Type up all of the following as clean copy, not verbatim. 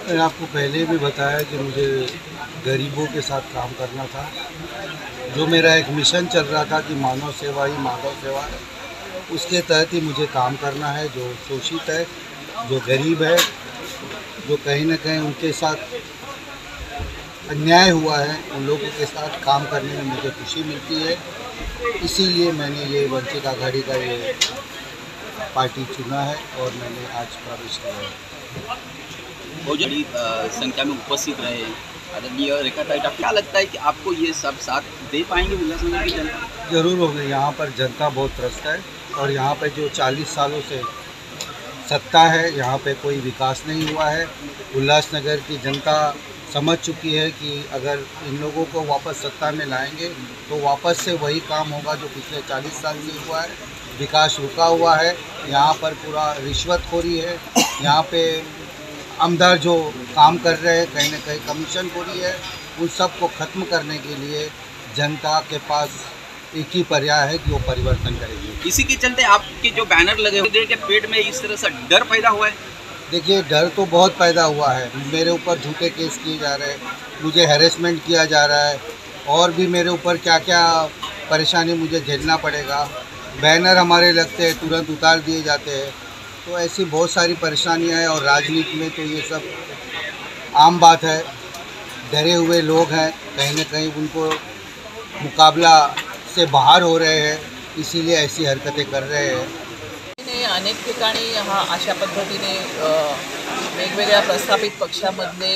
मैंने आपको पहले भी बताया कि मुझे गरीबों के साथ काम करना था। जो मेरा एक मिशन चल रहा था कि मानव सेवा ही माधव सेवा है, उसके तहत ही मुझे काम करना है। जो शोषित है, जो गरीब है, जो कहीं न कहीं उनके साथ अन्याय हुआ है, उन लोगों के साथ काम करने में मुझे खुशी मिलती है। इसीलिए मैंने ये वंचित आघाड़ी का ये पार्टी चुना है और मैंने आज प्रवेश किया है। बहुजन संख्या में उपस्थित रहे आदरणीय रेखाताई, क्या लगता है कि आपको ये सब साथ दे पाएंगे उल्लासनगर की जनता? ज़रूर होंगे। यहाँ पर जनता बहुत त्रस्त है और यहाँ पे जो 40 सालों से सत्ता है, यहाँ पे कोई विकास नहीं हुआ है। उल्लासनगर की जनता समझ चुकी है कि अगर इन लोगों को वापस सत्ता में लाएंगे तो वापस से वही काम होगा जो पिछले 40 साल से हुआ है। विकास रुका हुआ है, यहाँ पर पूरा रिश्वतखोरी है। यहाँ पे आमदार जो काम कर रहे हैं, कहीं ना कहीं कमीशनखोरी है। उन सब को ख़त्म करने के लिए जनता के पास एक ही पर्याय है कि वो परिवर्तन करेगी। इसी के चलते आपके जो बैनर लगे हुए के पेट में इस तरह से डर पैदा हुआ है? देखिए, डर तो बहुत पैदा हुआ है। मेरे ऊपर झूठे केस किए जा रहे हैं, मुझे हैरेसमेंट किया जा रहा है और भी मेरे ऊपर क्या क्या परेशानी मुझे झेलना पड़ेगा। बैनर हमारे लगते हैं, तुरंत उतार दिए जाते हैं। तो ऐसी बहुत सारी परेशानियां हैं और राजनीति में तो ये सब आम बात है। डरे हुए लोग हैं, कहीं ना कहीं उनको मुकाबला से बाहर हो रहे हैं, इसीलिए ऐसी हरकतें कर रहे हैं। अनेक ठिकाणी अशा पद्धतीने वेगवेगळ्या प्रस्थापित पक्षामधले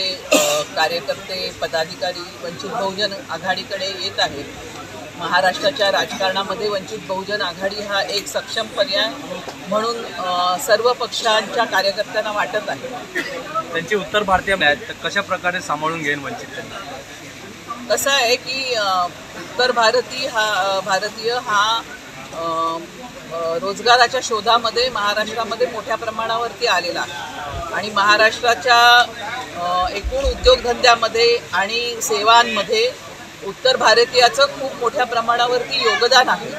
कार्यकर्ते पदाधिकारी वंचित बहुजन आघाडीकडे येत आहेत। महाराष्ट्राच्या राजकारणामध्ये वंचित बहुजन आघाडी हा एक सक्षम पर्याय म्हणून सर्व पक्षांच्या कार्यकर्त्यांना वाटत आहे। त्यांची उत्तर भारतीय आहेत, तर कशा प्रकारे सांभाळून घेईन वंचित त्यांना? कसं आहे की उत्तर भारतीय हा रोजगाराच्या शोधामध्ये महाराष्ट्रामध्ये मोठ्या प्रमाणावरती आलेला आहे आणि महाराष्ट्राच्या एकूण उद्योगधंद्यामध्ये आणि सेवांमध्ये उत्तर भारतीयाचं खूप मोठ्या प्रमाणावरती योगदान आहे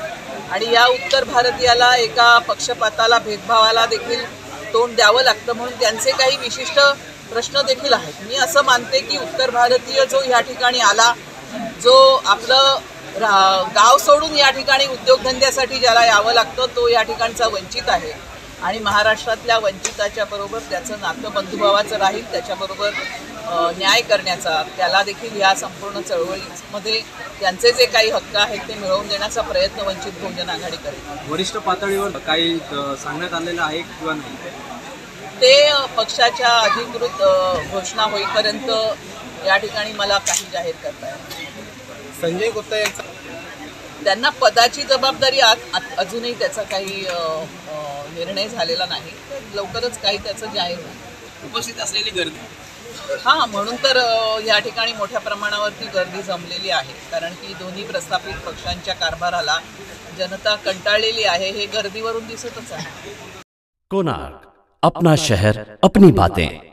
आणि या उत्तर भारतीयाला एका पक्षपाताला भेदभावाला देखील तोंड द्यावं लागतं, म्हणून त्यांचे काही विशिष्ट प्रश्न देखील आहेत। मी असं मानते की उत्तर भारतीय जो ह्या ठिकाणी आला, जो आपलं गाव सोडून या ठिकाणी उद्योगधंद्यासाठी ज्याला यावं लागतं, तो या ठिकाणचा वंचित आहे आणि महाराष्ट्रातल्या वंचिताच्या बरोबर त्याचं नातं बंधुभावाचं राहील, त्याच्याबरोबर न्याय करण्याचा, त्याला देखील ह्या संपूर्ण चळवळीमध्ये त्यांचे जे काही हक्क आहेत ते मिळवून देण्याचा प्रयत्न वंचित बहुजन आघाडी करेल। वरिष्ठ पातळीवर काही सांगण्यात आलेलं आहे किंवा नाही? ते पक्षाच्या अधिकृत घोषणा होईपर्यंत या ठिकाणी मला काही जाहीर करता येईल। संजय गुप्ता यांचा त्यांना पदाची जबाबदारी अजूनही त्याचा काही निर्णय झालेला नाही, लवकरच काही त्याचं जाहीर होईल। उपस्थित असलेली गर्दी हां, म्हणून तर या ठिकाणी मोठ्या प्रमाणावरती गर्दी जमलेली आहे, कारण की दोन्ही प्रस्थापित पक्षांच्या कारभाराला जनता कंटाळलेली आहे, हे गर्दीवरून दिसतच आहे। कोणार्क, अपना शहर अपनी बातें।